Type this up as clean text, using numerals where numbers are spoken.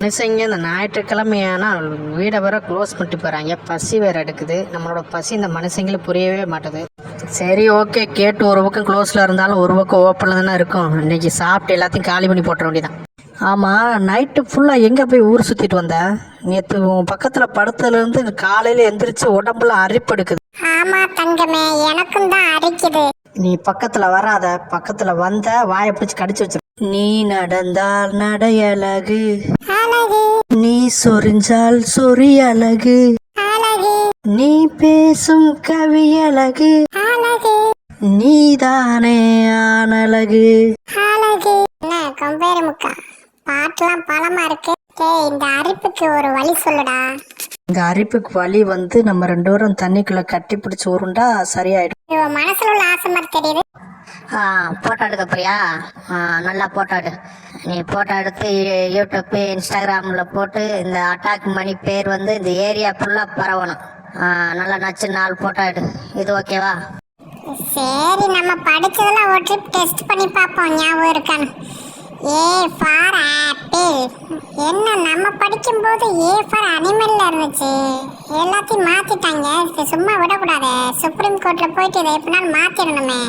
மனுஷங்க இந்த ஞாயிற்றுக்கிழமையானா வீடை வேற க்ளோஸ் பண்ணிட்டு போகிறாங்க. பசி வேறு எடுக்குது. நம்மளோட பசி இந்த மனுஷங்களுக்கு புரியவே மாட்டுது. சரி, ஓகே, கேட்டு ஒரு பக்கம் க்ளோஸில் இருந்தாலும் ஒரு பக்கம் ஓப்பனில் தானே இருக்கும். இன்னைக்கு சாப்பிட்டு எல்லாத்தையும் காலி பண்ணி போட்டுற வேண்டியதான். ஆமாம், நைட்டு ஃபுல்லாக எங்கே போய் ஊர் சுற்றிட்டு வந்த? நேற்று உன் பக்கத்தில் படுத்ததுலேருந்து காலையில் எந்திரிச்சு உடம்புல அரிப்பு எடுக்குது. ஆமா தங்கமே, எனக்கும் தான் அரிக்குது. நீ பக்கத்தில் வராத. பக்கத்தில் வந்த வாயை பிடிச்சி கடிச்சு வச்சிரு. நீ நடந்தால் நடையழகு, அழகு நீ சொரிஞ்சால் சொரியழகு, அழகு நீ பேசும் கவியழகு, அழகு நீதானே ஆனழகு. அழகு. என்ன கொம்பேரு முக்கா, பாட்டுலாம் பலமா இருக்கு. டேய், இந்த அரிப்புக்கு ஒரு வழி சொல்லுடா. இந்த அரிப்புக்கு வலி வந்து நம்ம 2 பேரும் தண்ணிக்குள்ள கட்டி பிடிச்சி உருண்டா சரியாயிடும். இவ மனசுல உள்ள ஆசை மாதிரி தெரியுது. போட்டோ எடுக்க போறியா? நல்லா போட்டோ எடு. நீ போட்டோ எடுத்து யூடியூப் இன்ஸ்டாகிராமில் போட்டு இந்த அட்டாக் மணி பேர் வந்து இந்த ஏரியா ஃபுல்லாக பரவணும். நல்லா நச்சு 4 போட்டோ எடு. இது ஓகேவா? சரி, நம்ம படிச்சதெல்லாம் ஒரு ட்ரிப் டெஸ்ட் பண்ணி பார்ப்போம், ஞாபகம் இருக்கான்னு. A for apple. என்ன, நம்ம படிக்கும்போது ஏ ஃபார் அனிமல்ல இருந்துச்சு. எல்லாத்தையும் மாத்திட்டாங்க. சும்மா விடக்கூடாது. சுப்ரீம் கோர்ட்ல போயிட்டு இதை எப்படினாலும் மாத்திடணுமே.